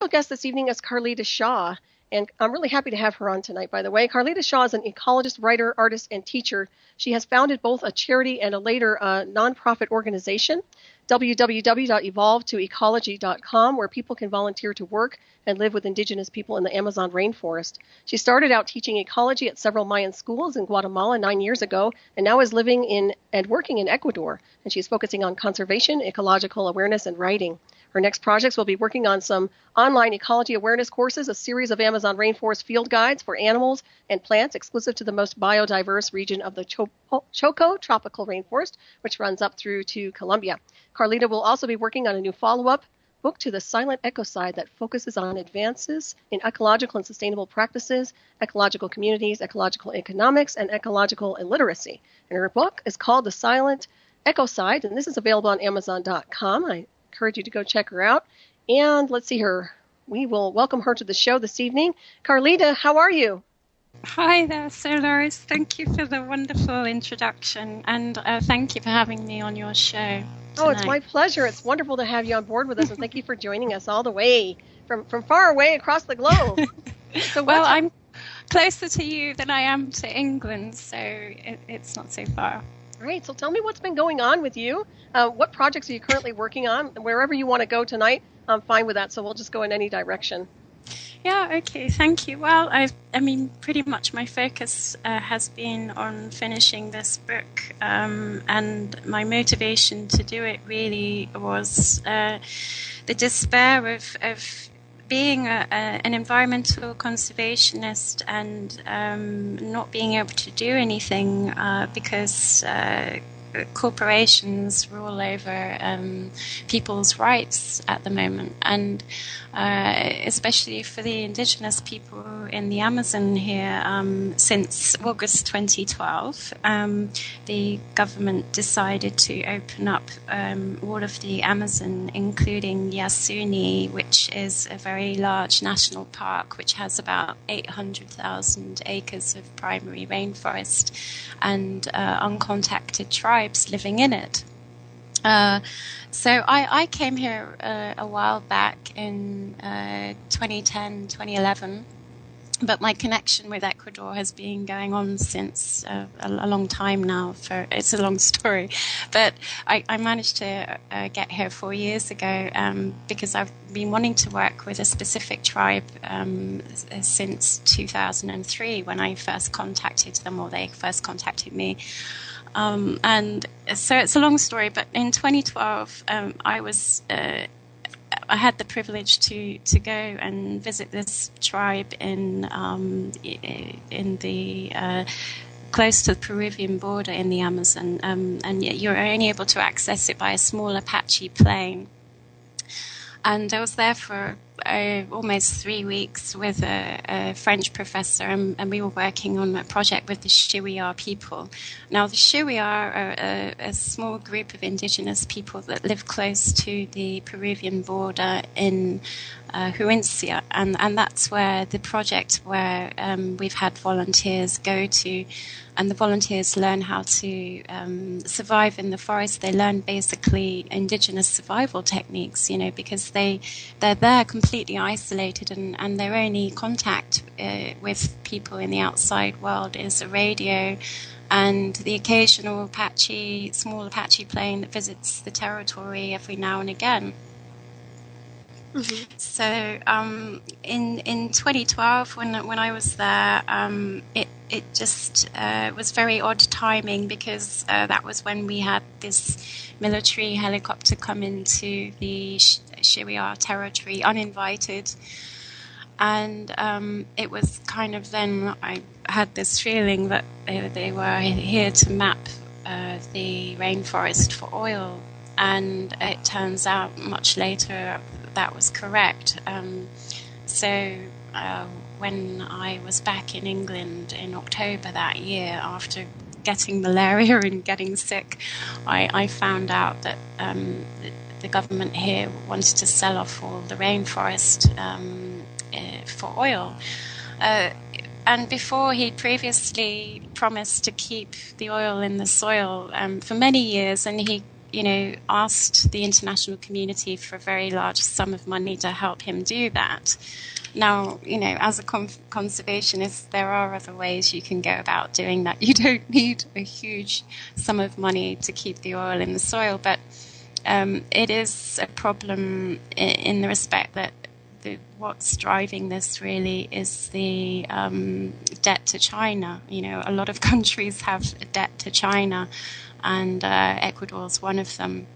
special guest this evening is Carlita Shaw, and I'm really happy to have her on tonight, by the way. Carlita Shaw is an ecologist, writer, artist, and teacher. She has founded both a charity and a later nonprofit organization, www.evolvetoecology.com, where people can volunteer to work and live with indigenous people in the Amazon rainforest. She started out teaching ecology at several Mayan schools in Guatemala 9 years ago, and now is living in and working in Ecuador. And she's focusing on conservation, ecological awareness, and writing. Her next projects will be working on some online ecology awareness courses, a series of Amazon rainforest field guides for animals and plants exclusive to the most biodiverse region of the Choco tropical rainforest, which runs up through to Colombia. Carlita will also be working on a new follow-up book to the Silent Ecocide that focuses on advances in ecological and sustainable practices, ecological communities, ecological economics, and ecological illiteracy. And her book is called The Silent Ecocide, and this is available on Amazon.com. I encourage you to go check her out. And let's see her. We will welcome her to the show this evening. Carlita, how are you? Hi there, Solaris. Thank you for the wonderful introduction, and thank you for having me on your show tonight. Oh, it's my pleasure. It's wonderful to have you on board with us, and thank you for joining us all the way from far away across the globe. So well, I'm closer to you than I am to England, so it's not so far. Great. So tell me what's been going on with you. What projects are you currently working on? Wherever you want to go tonight, I'm fine with that, so we'll just go in any direction. Yeah, okay, thank you. Well, I mean, pretty much my focus has been on finishing this book, and my motivation to do it really was the despair of being an environmental conservationist and not being able to do anything because corporations rule over people's rights at the moment, and especially for the indigenous people in the Amazon here. Since August 2012, the government decided to open up all of the Amazon, including Yasuni, which is a very large national park which has about 800,000 acres of primary rainforest and uncontacted tribes living in it. So I came here a while back in 2010, 2011, but my connection with Ecuador has been going on since a long time now. It's a long story, but I managed to get here 4 years ago because I've been wanting to work with a specific tribe since 2003 when I first contacted them, or they first contacted me. And so it's a long story, but in 2012, I had the privilege to go and visit this tribe in the close to the Peruvian border in the Amazon, and yet you're only able to access it by a small Apache plane. And I was there for almost 3 weeks with a French professor, and we were working on a project with the Shiwiar people. Now, the Shiwiar are a small group of indigenous people that live close to the Peruvian border in Huincia, and that's where the project where we've had volunteers go to, and the volunteers learn how to survive in the forest. They learn basically indigenous survival techniques, because they're there completely isolated, and their only contact with people in the outside world is a radio and the occasional small Apache plane that visits the territory every now and again. Mm-hmm. So in 2012, when I was there, it just was very odd timing because that was when we had this military helicopter come into the Shiwiar territory uninvited, and it was kind of then I had this feeling that they were here to map the rainforest for oil, and it turns out much later that was correct. So when I was back in England in October that year, after getting malaria and getting sick, I found out that the government here wanted to sell off all the rainforest for oil. And before, he'd previously promised to keep the oil in the soil for many years, and he asked the international community for a very large sum of money to help him do that. Now, as a conservationist, there are other ways you can go about doing that. You don't need a huge sum of money to keep the oil in the soil, but it is a problem in the respect that what's driving this really is the debt to China. A lot of countries have a debt to China, and Ecuador is one of them.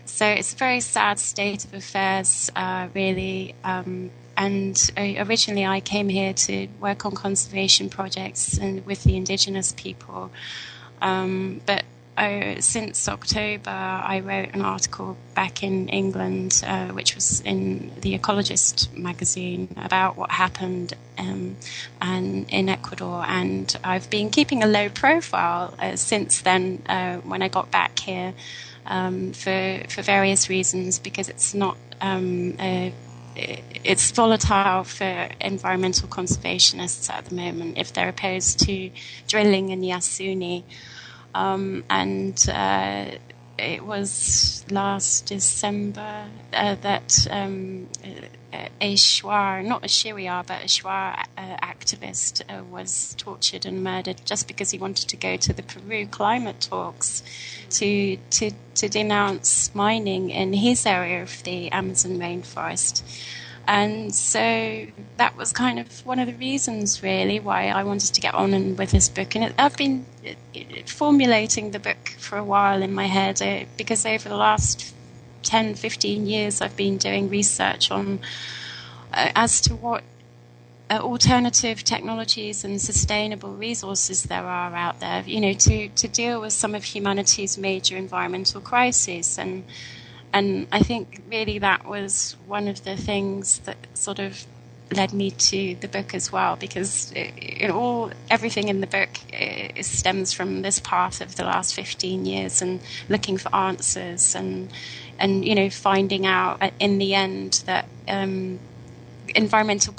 So it's a very sad state of affairs, really. And originally I came here to work on conservation projects and with the indigenous people. But since October, I wrote an article back in England, which was in the Ecologist magazine, about what happened and in Ecuador. And I've been keeping a low profile since then when I got back here for various reasons, because it's not it's volatile for environmental conservationists at the moment if they're opposed to drilling in Yasuni. It was last December that a Shuar, not a Shiriar, but a Shuar activist was tortured and murdered just because he wanted to go to the Peru climate talks to denounce mining in his area of the Amazon rainforest. And so that was kind of one of the reasons, really, why I wanted to get on with this book. And I've been formulating the book for a while in my head because over the last 10, 15 years, I've been doing research on as to what alternative technologies and sustainable resources there are out there, to deal with some of humanity's major environmental crises. And I think really that was one of the things that sort of led me to the book as well, because everything in the book stems from this path of the last 15 years and looking for answers and finding out in the end that environmental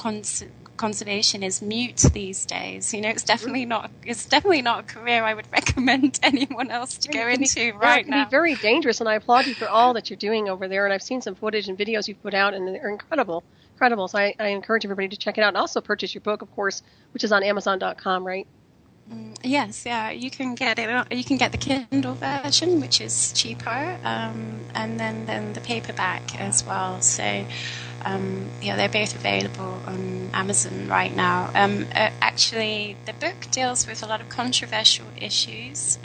conservation is mute these days. It's definitely not a career I would recommend anyone else to go into right now. It can be very dangerous, and I applaud you for all that you're doing over there. And I've seen some footage and videos you've put out, and they're incredible. So I encourage everybody to check it out, and also purchase your book, of course, which is on Amazon.com, right? Yes, yeah, you can get it. You can get the Kindle version, which is cheaper, and then the paperback as well. So. They're both available on Amazon right now. Actually, the book deals with a lot of controversial issues,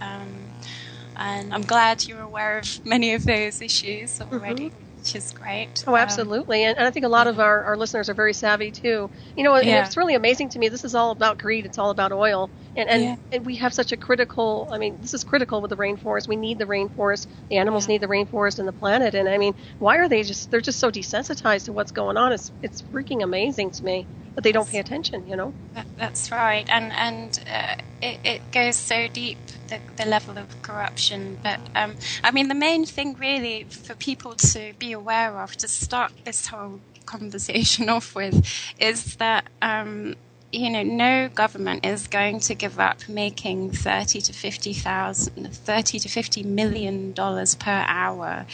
and I'm glad you're aware of many of those issues already, which is great. Oh, absolutely. And I think a lot of our listeners are very savvy, too. And it's really amazing to me. This is all about greed. It's all about oil. And we have such a critical, this is critical with the rainforest. We need the rainforest. The animals need the rainforest and the planet. And why are they're just so desensitized to what's going on? It's freaking amazing to me that they don't pay attention, That's right. And it goes so deep, the level of corruption. But, the main thing really for people to be aware of, to start this whole conversation off with, is that, no government is going to give up making $30 to $50 million per hour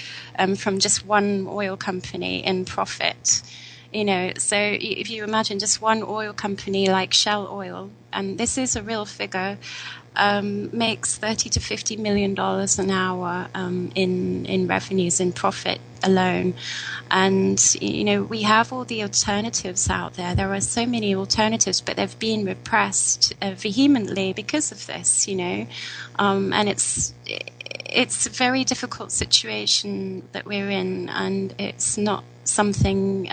from just one oil company in profit. So if you imagine just one oil company like Shell Oil, and this is a real figure, makes $30 to $50 million an hour in revenues, in profit alone. And, we have all the alternatives out there. There are so many alternatives, but they've been repressed vehemently because of this, and it's a very difficult situation that we're in, and it's not something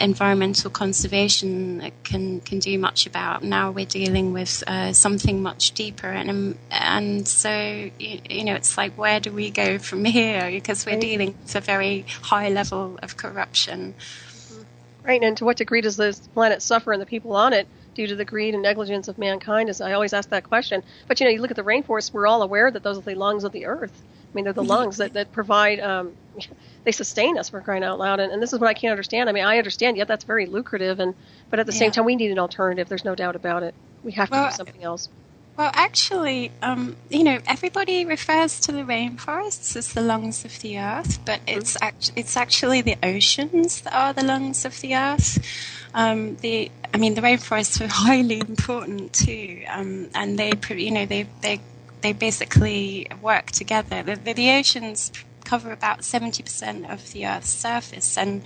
environmental conservation can do much about. Now we're dealing with something much deeper, and so it's like, where do we go from here? Because we're dealing with a very high level of corruption. Right, and to what degree does this planet suffer and the people on it due to the greed and negligence of mankind? As I always ask that question. But you look at the rainforest, we're all aware that those are the lungs of the earth. They're the lungs that provide, they sustain us, for crying out loud. And this is what I can't understand. I understand, that's very lucrative, but at the same time, we need an alternative. There's no doubt about it. We have to do something else. Well, actually, everybody refers to the rainforests as the lungs of the earth, but it's actually the oceans that are the lungs of the earth. The rainforests are highly important too, and they basically work together. The oceans cover about 70% of the Earth's surface, and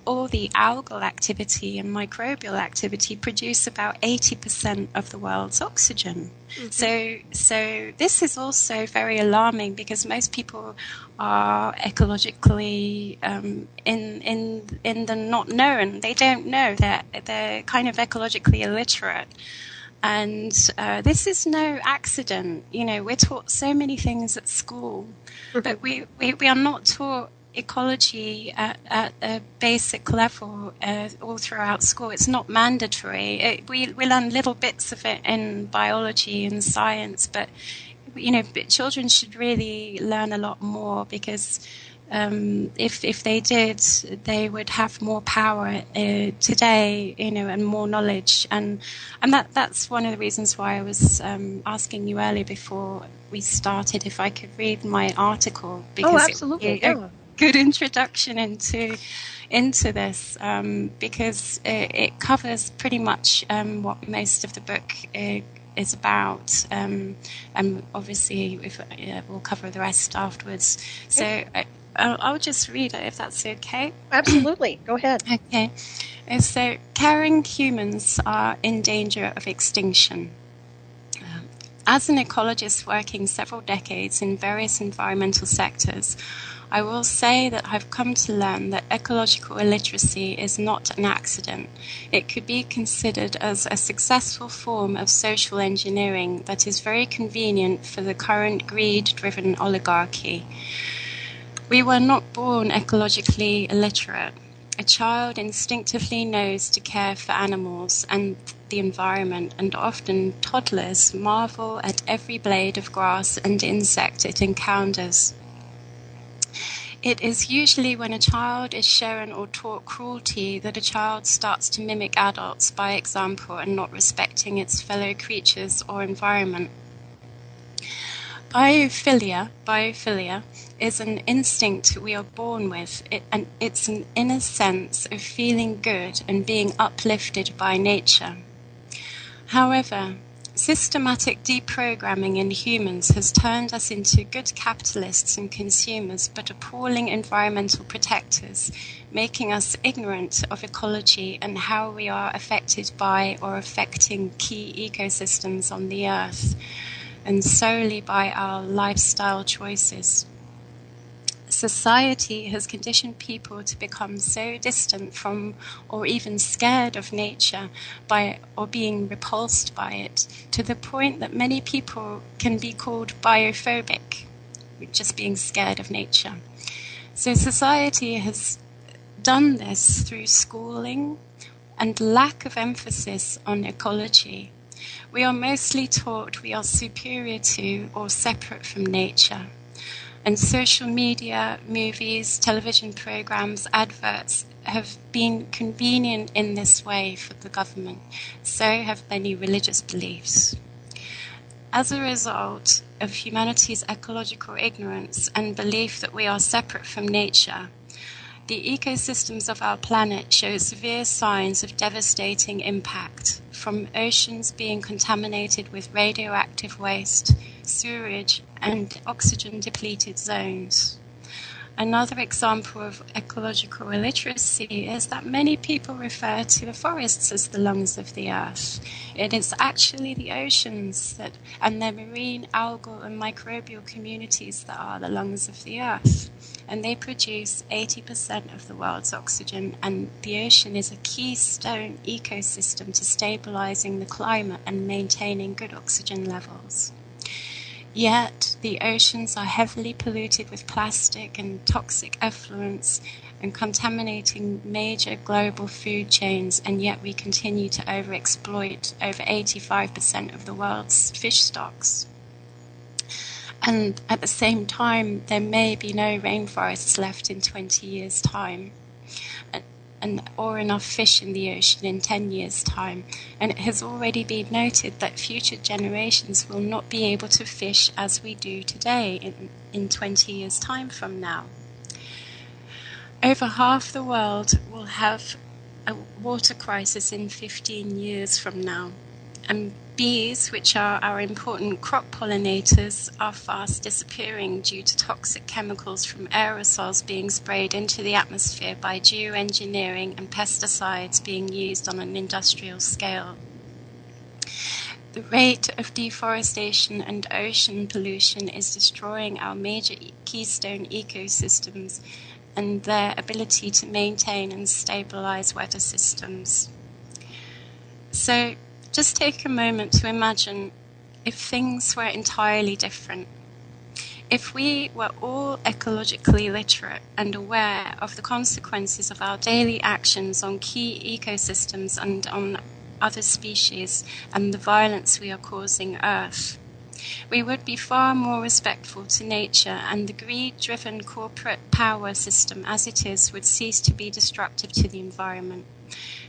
all the algal activity and microbial activity produce about 80% of the world's oxygen. So this is also very alarming, because most people are ecologically in the not known. They don't know that they're kind of ecologically illiterate. And this is no accident. We're taught so many things at school, but we are not taught ecology at a basic level all throughout school. It's not mandatory. We learn little bits of it in biology and science, but children should really learn a lot more, because if they did, they would have more power today, and more knowledge, and that's one of the reasons why I was asking you earlier before we started if I could read my article, because absolutely, a good introduction into this, because it covers pretty much what most of the book is about, and obviously we'll cover the rest afterwards. So. I'll just read it if that's okay. Absolutely. Go ahead. Okay. So, caring humans are in danger of extinction. As an ecologist working several decades in various environmental sectors, I will say that I've come to learn that ecological illiteracy is not an accident. It could be considered as a successful form of social engineering that is very convenient for the current greed-driven oligarchy. We were not born ecologically illiterate. A child instinctively knows to care for animals and the environment, and often toddlers marvel at every blade of grass and insect it encounters. It is usually when a child is shown or taught cruelty that a child starts to mimic adults by example and not respecting its fellow creatures or environment. Biophilia is an instinct we are born with, and it's an inner sense of feeling good and being uplifted by nature. However, systematic deprogramming in humans has turned us into good capitalists and consumers, but appalling environmental protectors, making us ignorant of ecology and how we are affected by or affecting key ecosystems on the earth, and solely by our lifestyle choices. Society has conditioned people to become so distant from or even scared of nature or being repulsed by it, to the point that many people can be called biophobic, just being scared of nature. So society has done this through schooling and lack of emphasis on ecology. We are mostly taught we are superior to or separate from nature. And social media, movies, television programs, adverts have been convenient in this way for the government. So have many religious beliefs. As a result of humanity's ecological ignorance and belief that we are separate from nature, the ecosystems of our planet show severe signs of devastating impact, from oceans being contaminated with radioactive waste, sewerage, and oxygen-depleted zones. Another example of ecological illiteracy is that many people refer to the forests as the lungs of the earth. It is actually the oceans and their marine, algal, and microbial communities that are the lungs of the earth. And they produce 80% of the world's oxygen, and the ocean is a keystone ecosystem to stabilizing the climate and maintaining good oxygen levels. Yet, the oceans are heavily polluted with plastic and toxic effluents and contaminating major global food chains, and yet we continue to overexploit over 85% of the world's fish stocks. And at the same time, there may be no rainforests left in 20 years' time. or enough fish in the ocean in 10 years' time, and it has already been noted that future generations will not be able to fish as we do today in 20 years' time from now. Over half the world will have a water crisis in 15 years from now, and bees, which are our important crop pollinators, are fast disappearing due to toxic chemicals from aerosols being sprayed into the atmosphere by geoengineering and pesticides being used on an industrial scale. The rate of deforestation and ocean pollution is destroying our major keystone ecosystems and their ability to maintain and stabilize weather systems. So just take a moment to imagine if things were entirely different. If we were all ecologically literate and aware of the consequences of our daily actions on key ecosystems and on other species and the violence we are causing Earth, we would be far more respectful to nature, and the greed-driven corporate power system as it is would cease to be destructive to the environment.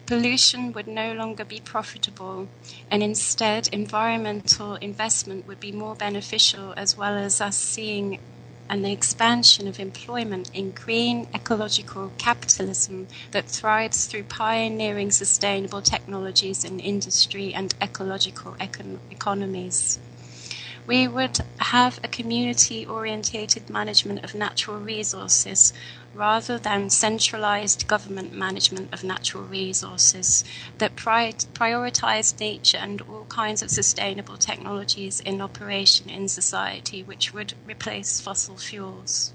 Pollution would no longer be profitable, and instead environmental investment would be more beneficial, as well as us seeing an expansion of employment in green ecological capitalism that thrives through pioneering sustainable technologies in industry and ecological economies. We would have a community-orientated management of natural resources rather than centralized government management of natural resources that prioritize nature and all kinds of sustainable technologies in operation in society, which would replace fossil fuels,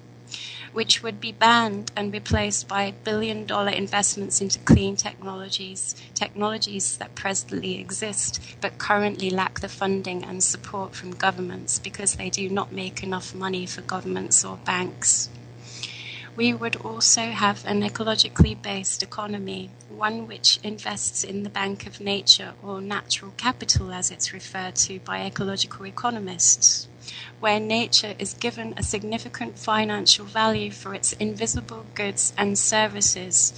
which would be banned and replaced by billion-dollar investments into clean technologies that presently exist but currently lack the funding and support from governments because they do not make enough money for governments or banks. We would also have an ecologically based economy, one which invests in the bank of nature, or natural capital as it's referred to by ecological economists, where nature is given a significant financial value for its invisible goods and services.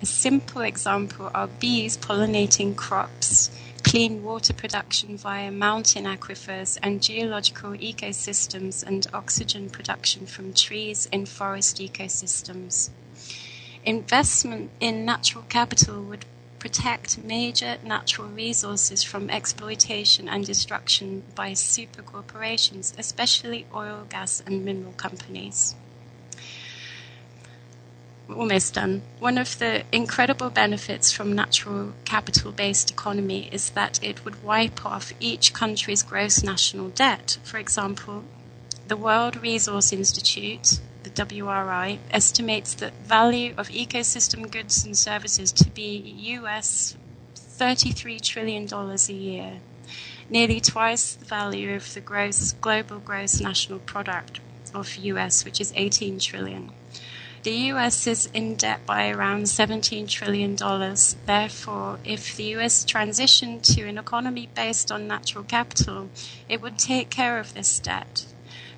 A simple example are bees pollinating crops, clean water production via mountain aquifers, and geological ecosystems and oxygen production from trees in forest ecosystems. Investment in natural capital would protect major natural resources from exploitation and destruction by super corporations, especially oil, gas, and mineral companies. Almost done. One of the incredible benefits from natural capital-based economy is that it would wipe off each country's gross national debt. For example, the World Resource Institute, the WRI, estimates the value of ecosystem goods and services to be US $33 trillion a year, nearly twice the value of the global gross national product of US, which is $18 trillion. The US is in debt by around $17 trillion. Therefore, if the US transitioned to an economy based on natural capital, it would take care of this debt.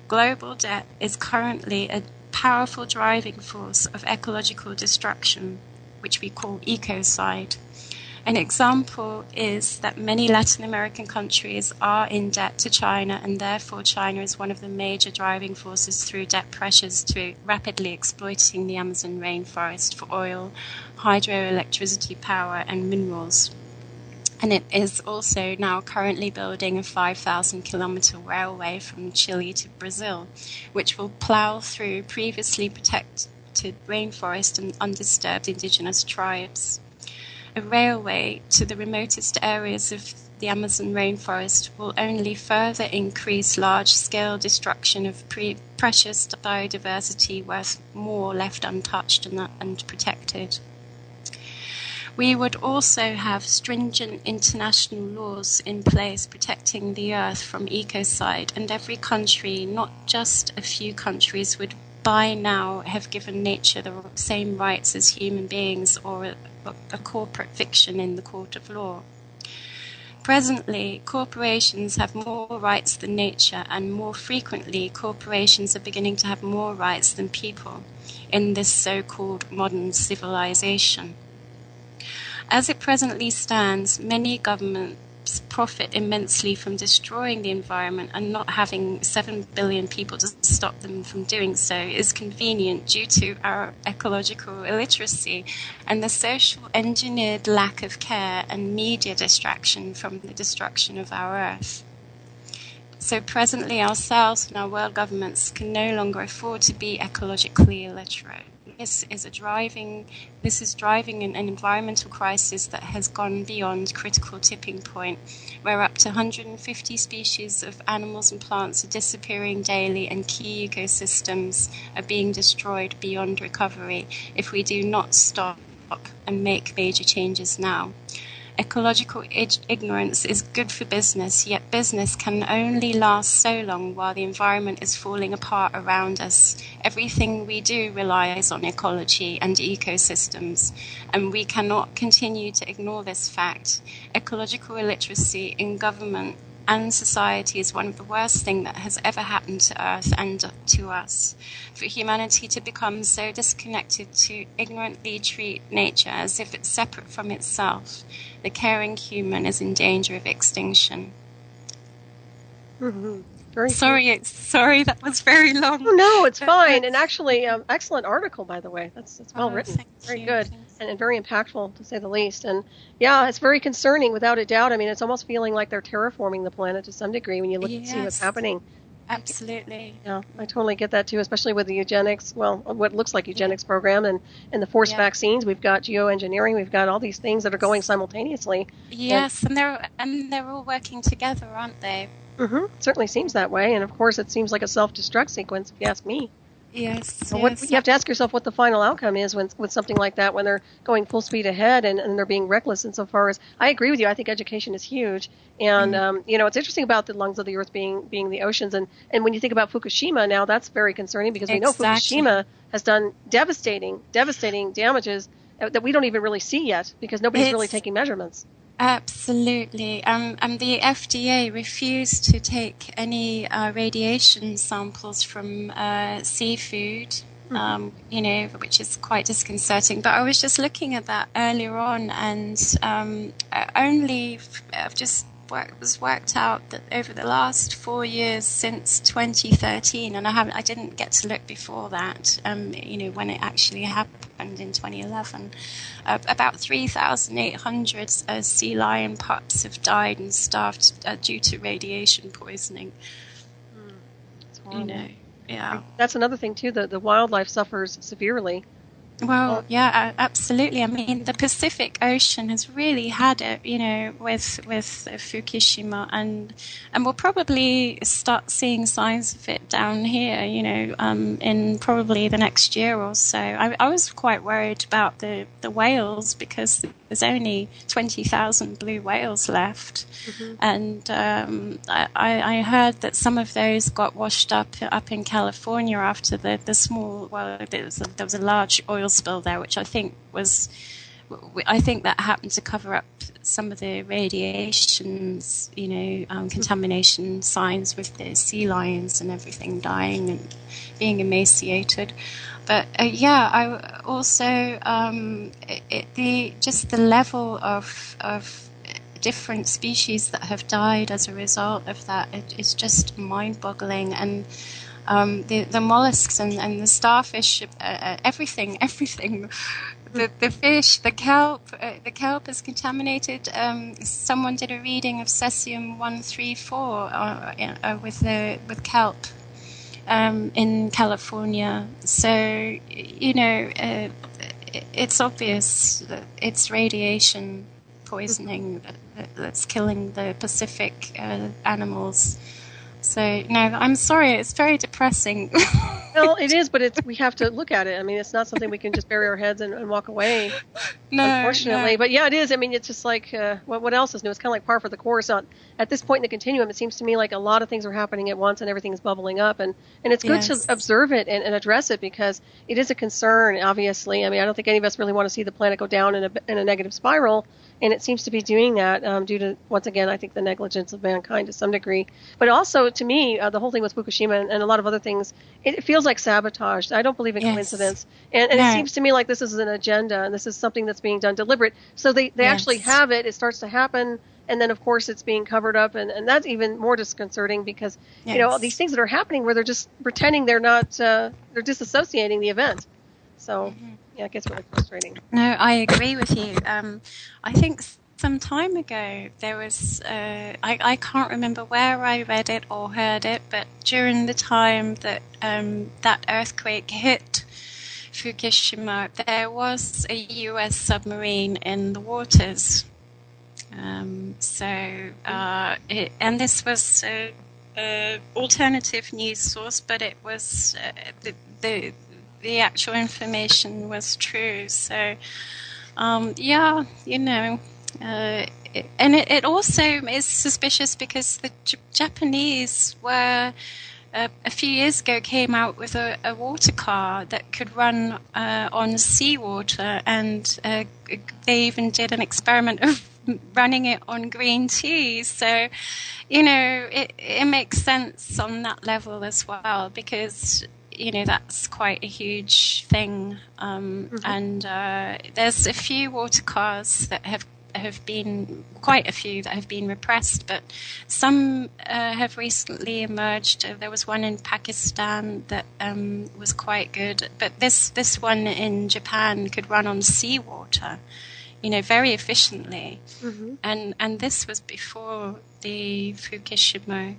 Global debt is currently a powerful driving force of ecological destruction, which we call ecocide. An example is that many Latin American countries are in debt to China, and therefore China is one of the major driving forces through debt pressures to rapidly exploiting the Amazon rainforest for oil, hydroelectricity power, and minerals. And it is also now currently building a 5,000-kilometer railway from Chile to Brazil, which will plow through previously protected rainforest and undisturbed indigenous tribes. A railway to the remotest areas of the Amazon rainforest will only further increase large-scale destruction of precious biodiversity worth more left untouched and protected. We would also have stringent international laws in place protecting the earth from ecocide, and every country, not just a few countries, would by now have given nature the same rights as human beings, or a corporate fiction in the court of law. Presently, corporations have more rights than nature, and more frequently, corporations are beginning to have more rights than people in this so-called modern civilization. As it presently stands, many governments profit immensely from destroying the environment, and not having 7 billion people to stop them from doing so is convenient due to our ecological illiteracy and the social engineered lack of care and media distraction from the destruction of our Earth. So presently ourselves and our world governments can no longer afford to be ecologically illiterate. This is driving an environmental crisis that has gone beyond critical tipping point, where up to 150 species of animals and plants are disappearing daily and key ecosystems are being destroyed beyond recovery if we do not stop and make major changes now. Ecological ignorance is good for business, yet business can only last so long while the environment is falling apart around us. Everything we do relies on ecology and ecosystems, and we cannot continue to ignore this fact. Ecological illiteracy in government and society is one of the worst things that has ever happened to Earth and to us. For humanity to become so disconnected to ignorantly treat nature as if it's separate from itself, the caring human is in danger of extinction. Mm-hmm. Sorry, that was very long. Oh, no, it's fine. And actually, excellent article, by the way. That's well written. Very good. And very impactful, to say the least. And yeah, it's very concerning, without a doubt. I mean, it's almost feeling like they're terraforming the planet to some degree when you look and see what's happening. Absolutely. Yeah, I totally get that too, especially with the eugenics, what looks like eugenics program and the forced vaccines. We've got geoengineering. We've got all these things that are going simultaneously. Yes, and they're all working together, aren't they? Mm-hmm. Certainly seems that way. And of course, it seems like a self-destruct sequence, if you ask me. Yes. You have to ask yourself what the final outcome is with something like that, when they're going full speed ahead and they're being reckless. Insofar as I agree with you, I think education is huge. And it's interesting about the lungs of the earth being the oceans. And when you think about Fukushima now, that's very concerning, because we know Fukushima has done devastating damages that we don't even really see yet, because nobody's really taking measurements. Absolutely. And the FDA refused to take any radiation samples from seafood, which is quite disconcerting. But I was just looking at that earlier on, and was worked out that over the last 4 years since 2013, and I didn't get to look before that, when it actually happened in 2011, about 3,800 sea lion pups have died and starved due to radiation poisoning. It's horrible. Yeah. That's another thing too. The wildlife suffers severely. Well, yeah, absolutely. I mean, the Pacific Ocean has really had it, with Fukushima, and we'll probably start seeing signs of it down here, in probably the next year or so. I was quite worried about the whales, because there's only 20,000 blue whales left, and I heard that some of those got washed up in California after the small. Well, there was a large oil spill there, which I think that happened to cover up some of the radiations, contamination signs with the sea lions and everything dying and being emaciated. But I also the level of different species that have died as a result of that is just mind-boggling. And the mollusks and the starfish, everything. The fish, the kelp is contaminated. Someone did a reading of cesium-134 with kelp in California. So it's obvious that it's radiation poisoning that's killing the Pacific animals. So, no, I'm sorry, it's very depressing. Well, it is, but we have to look at it. I mean, it's not something we can just bury our heads and walk away, unfortunately. No. But yeah, it is. I mean, it's just like, what else is new? It's kind of like par for the course. At this point in the continuum, it seems to me like a lot of things are happening at once and everything's bubbling up. And it's good to observe it and address it, because it is a concern, obviously. I mean, I don't think any of us really want to see the planet go down in a negative spiral. And it seems to be doing that due to, once again, I think the negligence of mankind to some degree. But also, to me, the whole thing with Fukushima and a lot of other things, it feels like like sabotage. I don't believe in coincidence. And No. it seems to me like this is an agenda, and this is something that's being done deliberate. So they actually have it. It starts to happen. And then, of course, it's being covered up. And that's even more disconcerting because, you know, these things that are happening where they're just pretending they're not, they're disassociating the event. So, yeah, it gets really frustrating. No, I agree with you. I think some time ago there was, I can't remember where I read it or heard it, but during the time that that earthquake hit Fukushima, there was a US submarine in the waters. And this was a alternative news source, but it was the actual information was true. So, yeah, you know, and it also is suspicious because the Japanese were a few years ago came out with a water car that could run on seawater, and they even did an experiment of running it on green tea. So, you know, it makes sense on that level as well, because, you know, that's quite a huge thing. And there's a few water cars that have been, quite a few that have been repressed, but some have recently emerged. There was one in Pakistan that was quite good, but this one in Japan could run on seawater, you know, very efficiently. And this was before the Fukushima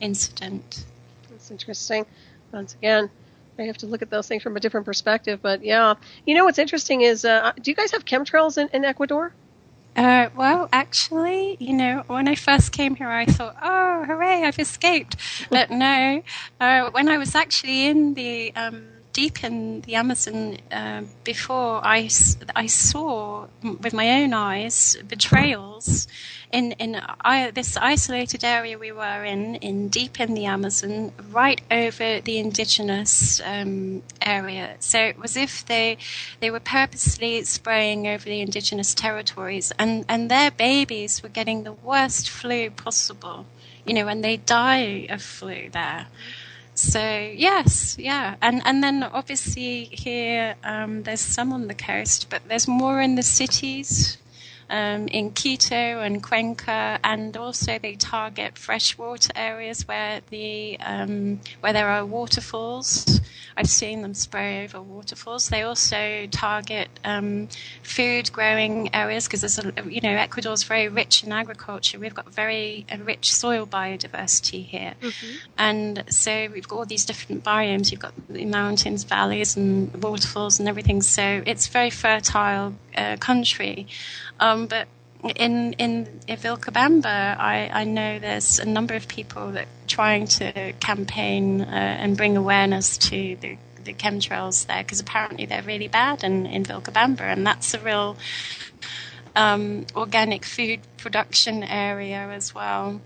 incident. That's interesting. Once again, I have to look at those things from a different perspective. But yeah, you know what's interesting is, do you guys have chemtrails in Ecuador? Well, actually, you know, when I first came here, I thought, oh, hooray, I've escaped. But no, when I was actually in the deep in the Amazon before, I saw with my own eyes betrayals in this isolated area we were in deep in the Amazon, right over the indigenous area. So it was if they were purposely spraying over the indigenous territories, and their babies were getting the worst flu possible, you know, and they die of flu there. So yes, yeah, and then obviously here there's some on the coast, but there's more in the cities, in Quito and Cuenca, and also they target freshwater areas where there are waterfalls. I've seen them spray over waterfalls. They also target food growing areas because there's Ecuador's very rich in agriculture. We've got very rich soil biodiversity here, and so we've got all these different biomes. You've got the mountains, valleys, and waterfalls and everything. So it's a very fertile country. But in Vilcabamba, I know there's a number of people that are trying to campaign and bring awareness to the chemtrails there, because apparently they're really bad in Vilcabamba, and that's a real organic food production area as well.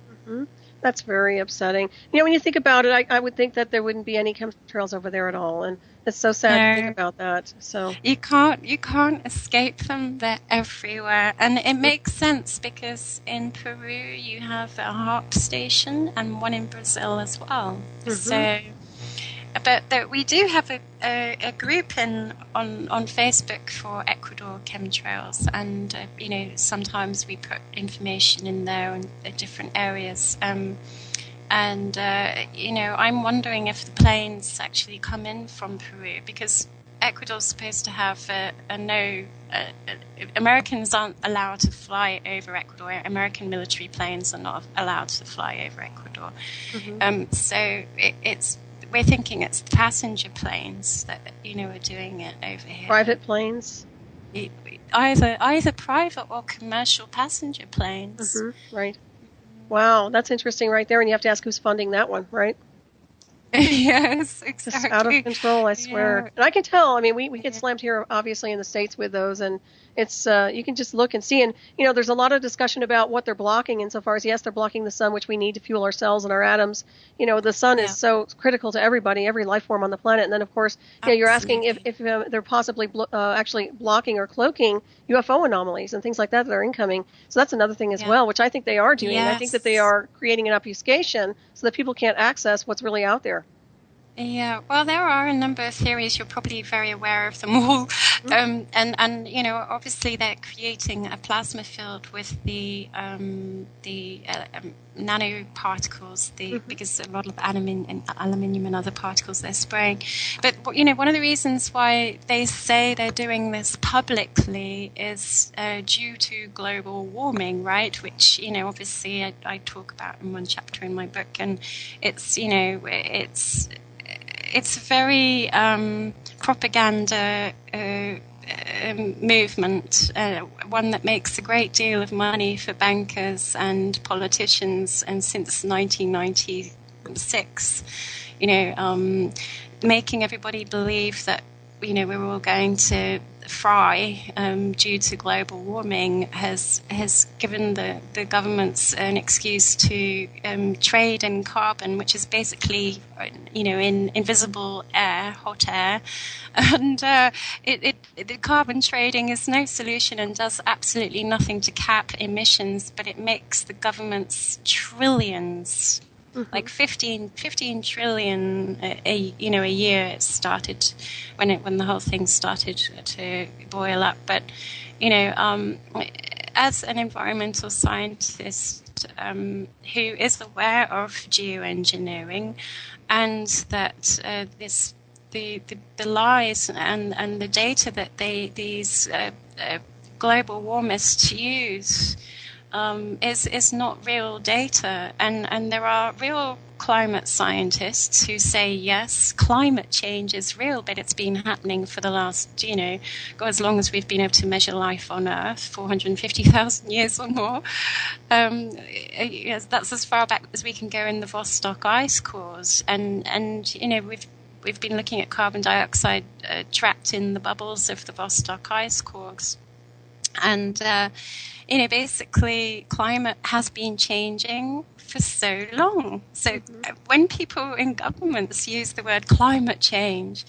That's very upsetting. You know, when you think about it, I would think that there wouldn't be any chemtrails over there at all, and it's so sad to think about that. So you can't escape them. They're everywhere, and it makes sense because in Peru you have a HARP station and one in Brazil as well. So, but we do have a group on Facebook for Ecuador chemtrails, and you know, sometimes we put information in there on the different areas. And you know, I'm wondering if the planes actually come in from Peru, because Ecuador's supposed to have Americans aren't allowed to fly over Ecuador. American military planes are not allowed to fly over Ecuador. So we're thinking it's passenger planes that, you know, are doing it over here. Private planes? Either private or commercial passenger planes. Right. Wow, that's interesting right there. And you have to ask who's funding that one, right? Yes, exactly. Just out of control, I swear. Yeah. And I can tell. I mean, we get slammed here, obviously, in the States with those, and it's you can just look and see. And you know, there's a lot of discussion about what they're blocking, insofar as yes, they're blocking the sun, which we need to fuel our cells and our atoms. You know, the sun is so critical to everybody, every life form on the planet. And then, of course, you know, you're asking if they're possibly actually blocking or cloaking UFO anomalies and things like that are incoming. So that's another thing as well, which I think they are doing. I think that they are creating an obfuscation so that people can't access what's really out there. Yeah, well, there are a number of theories. You're probably very aware of them all, and you know, obviously they're creating a plasma field with the nanoparticles, because a lot of aluminium and other particles they're spraying. But you know, one of the reasons why they say they're doing this publicly is due to global warming, right? Which, you know, obviously I talk about in one chapter in my book, and it's, you know, it's very propaganda movement, one that makes a great deal of money for bankers and politicians, and since 1996, you know, making everybody believe that, you know, we're all going to fry due to global warming has given the governments an excuse to trade in carbon, which is basically, you know, in invisible air, hot air, and the carbon trading is no solution and does absolutely nothing to cap emissions, but it makes the governments trillions. Like 15 trillion a year. It started when the whole thing started to boil up. But, you know, as an environmental scientist who is aware of geoengineering, and that the lies and the data that these global warmists use is not real data, and there are real climate scientists who say, yes, climate change is real, but it's been happening for the last, you know, as long as we've been able to measure life on Earth, 450,000 years or more. Yes, that's as far back as we can go in the Vostok ice cores, and you know, we've been looking at carbon dioxide trapped in the bubbles of the Vostok ice cores. And, you know, basically climate has been changing for so long. So when people in governments use the word climate change,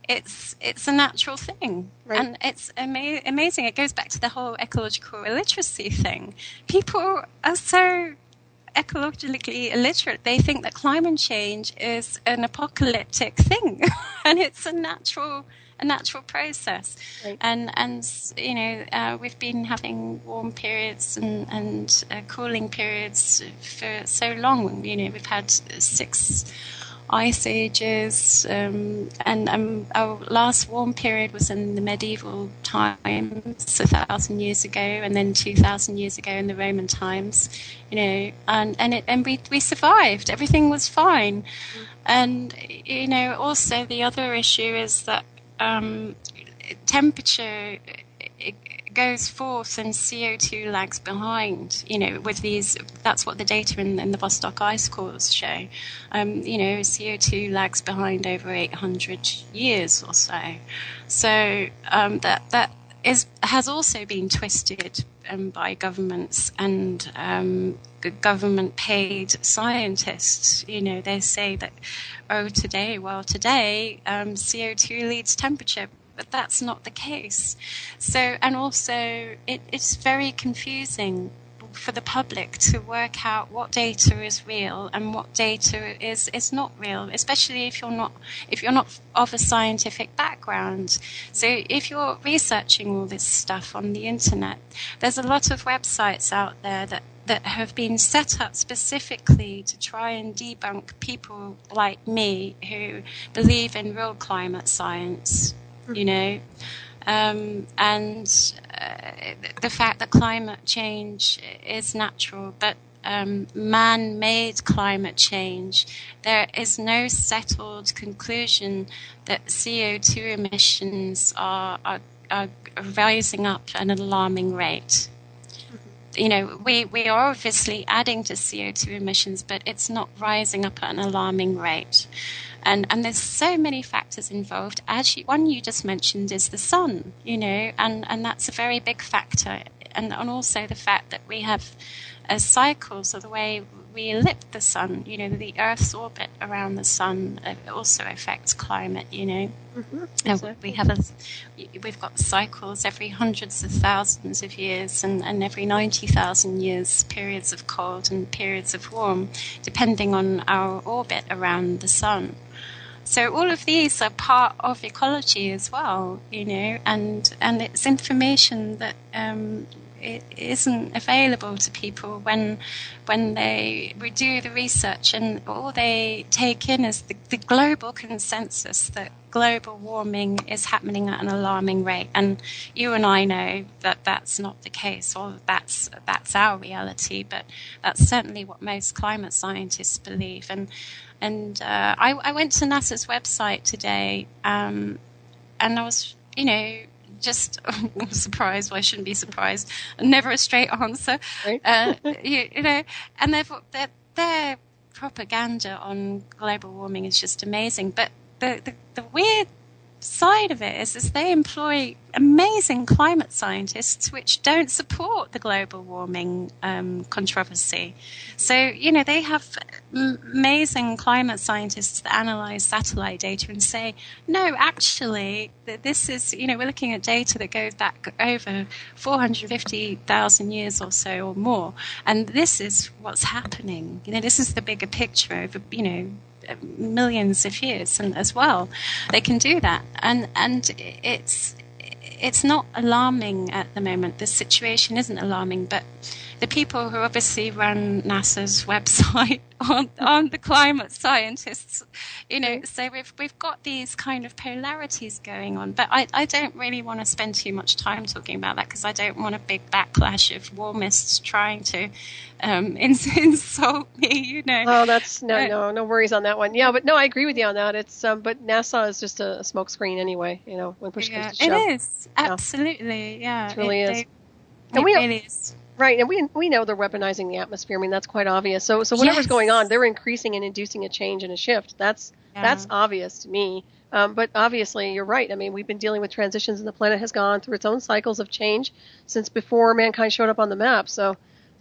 it's a natural thing. Right. And it's amazing. It goes back to the whole ecological illiteracy thing. People are so ecologically illiterate. They think that climate change is an apocalyptic thing, and it's a natural process. Right. And you know, we've been having warm periods and cooling periods for so long. You know, we've had 6 ice ages, and our last warm period was in the medieval times, 1,000 years ago, and then 2,000 years ago in the Roman times. You know, and we survived. Everything was fine. And you know, also the other issue is that temperature goes forth and CO2 lags behind. You know, with these, that's what the data in the Vostok ice cores show. You know, CO2 lags behind over 800 years or so. So that has also been twisted by governments and government-paid scientists. You know, they say that, today CO2 leads temperature, but that's not the case. So, and also, it's very confusing for the public to work out what data is real and what data is not real, especially if you're not of a scientific background. So if you're researching all this stuff on the internet, there's a lot of websites out there that have been set up specifically to try and debunk people like me who believe in real climate science, you know. And the fact that climate change is natural, but man-made climate change, there is no settled conclusion that CO2 emissions are rising up at an alarming rate. You know, we are obviously adding to CO2 emissions, but it's not rising up at an alarming rate. And there's so many factors involved. One you just mentioned is the sun, you know, and that's a very big factor. And also the fact that we have cycles of the way we ellipse the sun, you know, the Earth's orbit around the sun also affects climate, you know. Exactly. We've got cycles every hundreds of thousands of years and every 90,000 years, periods of cold and periods of warm, depending on our orbit around the sun. So all of these are part of ecology as well, and it's information that it isn't available to people when they do the research, and all they take in is the global consensus that global warming is happening at an alarming rate. And you and I know that that's not the case, or that's our reality, but that's certainly what most climate scientists believe. And I went to NASA's website today, and I was, just surprised. Well, I shouldn't be surprised. Never a straight answer. Right. And their propaganda on global warming is just amazing. But the weird side of it is they employ amazing climate scientists which don't support the global warming controversy. So, they have amazing climate scientists that analyze satellite data and say, no, actually, this is, we're looking at data that goes back over 450,000 years or so or more. And this is what's happening. This is the bigger picture over, millions of years, and as well they can do that, and it's not alarming at the moment. The situation isn't alarming, but the people who obviously run NASA's website aren't the climate scientists, So we've got these kind of polarities going on. But I don't really want to spend too much time talking about that, because I don't want a big backlash of warmists trying to insult me, Oh, that's no worries on that one. Yeah, but no, I agree with you on that. It's but NASA is just a smokescreen anyway. When push comes to shove. It is absolutely, yeah. It really is. It really is. Right, and we know they're weaponizing the atmosphere. I mean, that's quite obvious. So whatever's going on, they're increasing and inducing a change and a shift. That's obvious to me. But obviously, you're right. I mean, we've been dealing with transitions, and the planet has gone through its own cycles of change since before mankind showed up on the map. So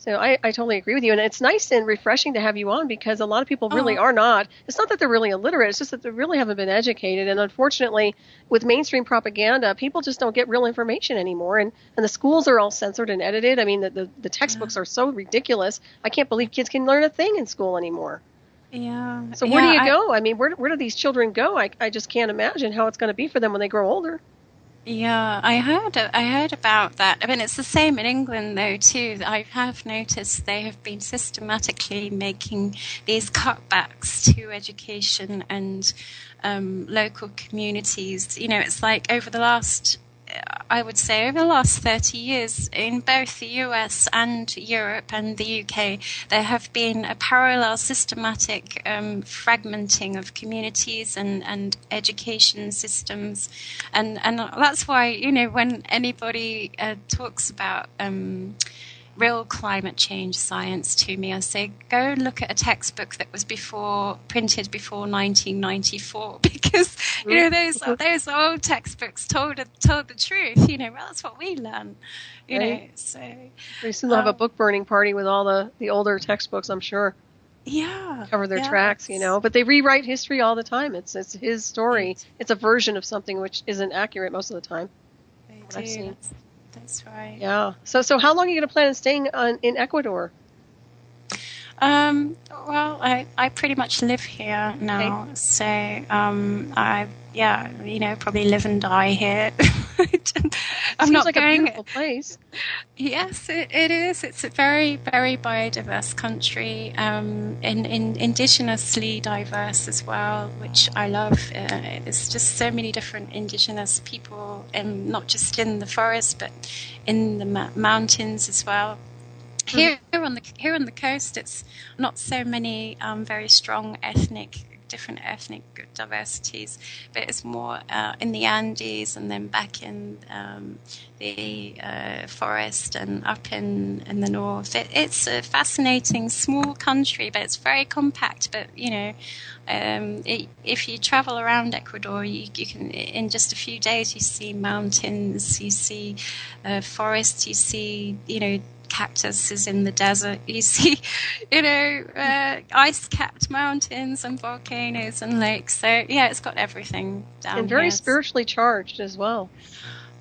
I totally agree with you. And it's nice and refreshing to have you on, because a lot of people really are not. It's not that they're really illiterate. It's just that they really haven't been educated. And unfortunately, with mainstream propaganda, people just don't get real information anymore. And the schools are all censored and edited. I mean, the textbooks are so ridiculous. I can't believe kids can learn a thing in school anymore. Yeah. So where do you go? I mean, where do these children go? I just can't imagine how it's going to be for them when they grow older. Yeah, I heard about that. I mean, it's the same in England, though, too. I have noticed they have been systematically making these cutbacks to education and local communities. It's like over the last 30 years, in both the US and Europe and the UK, there have been a parallel systematic fragmenting of communities and education systems. And that's why, when anybody talks about real climate change science to me, I say, go look at a textbook that was printed before 1994, because those old textbooks told the truth. Well, that's what we learn. So they soon will have a book burning party with all the older textbooks, I'm sure. Yeah, cover their tracks, But they rewrite history all the time. It's his story. It's a version of something which isn't accurate most of the time. They do. That's right. Yeah. So how long are you going to plan on staying in Ecuador? Well, I pretty much live here now, okay. So I probably live and die here. I'm not like going. A beautiful place. Yes, it is. It's a very, very biodiverse country, indigenously diverse as well, which I love. There's just so many different indigenous people, not just in the forest, but in the mountains as well. Here on the coast, it's not so many very strong different ethnic diversities, but it's more in the Andes and then back in the forest and up in the north. It's a fascinating small country, but it's very compact. But if you travel around Ecuador, you can, in just a few days, you see mountains, you see forests, you see cactuses in the desert, you see ice-capped mountains and volcanoes and lakes. So yeah, it's got everything down and very here. Spiritually charged as well.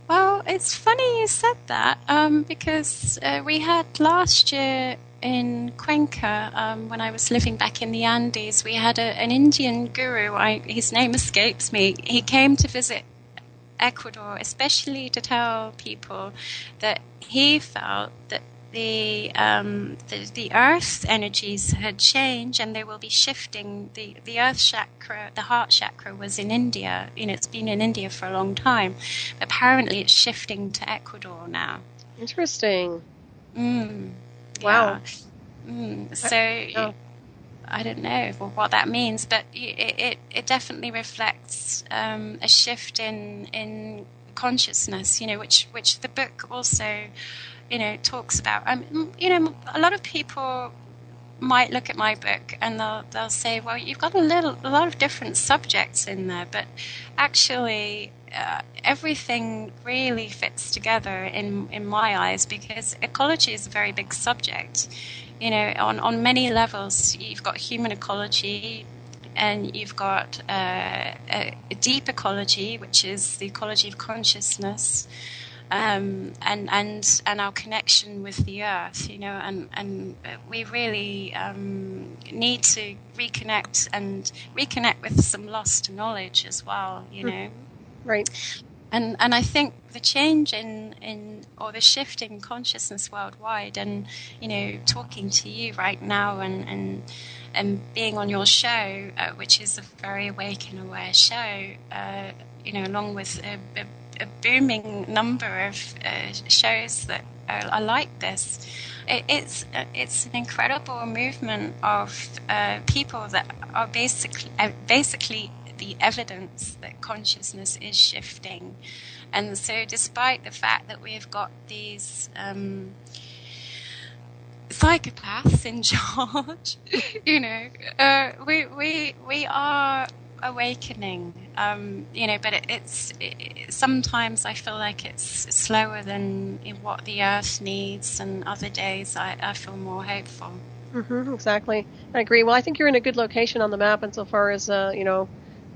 Well, it's funny you said that, because we had last year in Cuenca, when I was living back in the Andes, we had an Indian guru. His name escapes me. He came to visit Ecuador, especially to tell people that he felt that the earth energies had changed and they will be shifting. The earth chakra, the heart chakra, was in India. It's been in India for a long time. Apparently, it's shifting to Ecuador now. Interesting. Wow. So I don't know what that means, but it definitely reflects a shift in consciousness. Which the book also talks about. A lot of people might look at my book and they'll say, well, you've got a lot of different subjects in there, but actually everything really fits together in my eyes, because ecology is a very big subject. On many levels. You've got human ecology, and you've got a deep ecology, which is the ecology of consciousness, and our connection with the earth, and we really need to reconnect with some lost knowledge as well, Right. And I think the change or the shift in consciousness worldwide, and talking to you right now and being on your show, which is a very awake and aware show, along with a booming number of shows that are like this. It's an incredible movement of people that are basically the evidence that consciousness is shifting. And so despite the fact that we've got these psychopaths in charge, we are awakening, but it's sometimes I feel like it's slower than what the earth needs, and other days I feel more hopeful. Exactly. I agree. Well, I think you're in a good location on the map insofar as,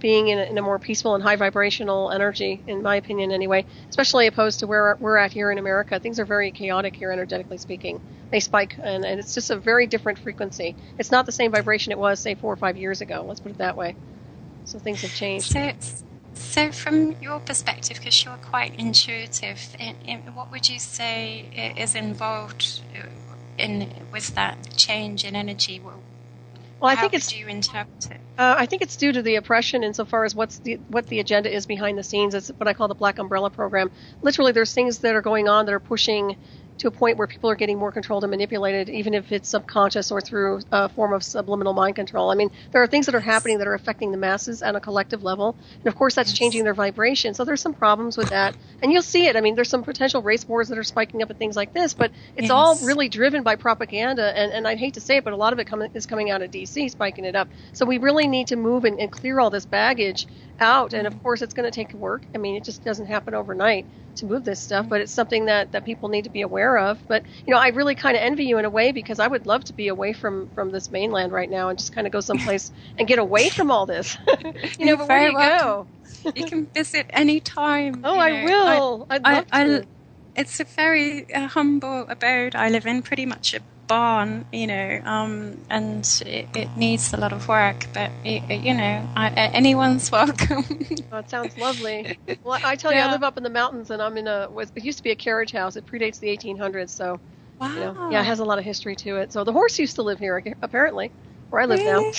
being in a more peaceful and high vibrational energy, in my opinion anyway, especially opposed to where we're at here in America. Things are very chaotic here, energetically speaking. They spike, and it's just a very different frequency. It's not the same vibration it was, say, 4 or 5 years ago. Let's put it that way. So things have changed. So from your perspective, because you're quite intuitive, what would you say is involved with that change in energy? Well, How would you interpret it? I think it's due to the oppression insofar as what the agenda is behind the scenes. It's what I call the Black Umbrella Program. Literally, there's things that are going on that are pushing to a point where people are getting more controlled and manipulated, even if it's subconscious or through a form of subliminal mind control. I mean, there are things that are happening that are affecting the masses on a collective level. And, of course, that's changing their vibration. So there's some problems with that. And you'll see it. I mean, there's some potential race wars that are spiking up and things like this. But it's all really driven by propaganda. And I'd hate to say it, but a lot of it is coming out of D.C., spiking it up. So we really need to move and clear all this baggage out. And, of course, it's going to take work. I mean, it just doesn't happen overnight to move this stuff, but it's something that people need to be aware of. But, I really kind of envy you in a way, because I would love to be away from this mainland right now and just kind of go someplace and get away from all this. But where do you go? You can visit any time. Oh, I will. I'd love to. It's a very humble abode I live in, pretty much a barn, and it needs a lot of work, but anyone's welcome. Oh, it sounds lovely. Well, I tell you, I live up in the mountains, and I'm in it used to be a carriage house. It predates the 1800s, so wow. It has a lot of history to it. So the horse used to live here, apparently, where I live now.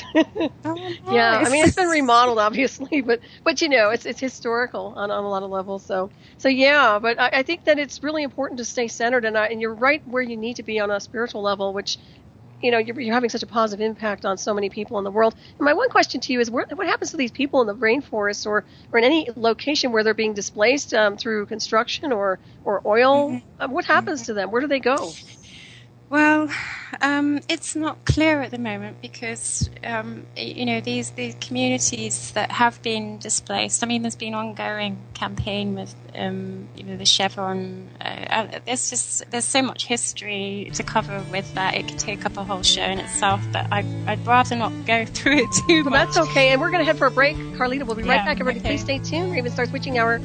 Oh, nice. Yeah, I mean, it's been remodeled, obviously, but it's historical on a lot of levels. So yeah, but I think that it's really important to stay centered, and you're right where you need to be on a spiritual level, which, you're having such a positive impact on so many people in the world. And my one question to you is, what happens to these people in the rainforest or in any location where they're being displaced through construction or oil? What happens to them? Where do they go? Well, it's not clear at the moment because, these communities that have been displaced, I mean, there's been ongoing campaign with, the Chevron. There's so much history to cover with that. It could take up a whole show in itself, but I'd rather not go through it too much. Well, that's okay. And we're going to head for a break. Carlita, we'll be right back. Everybody, please stay tuned. Ravenstar's Witching Hour.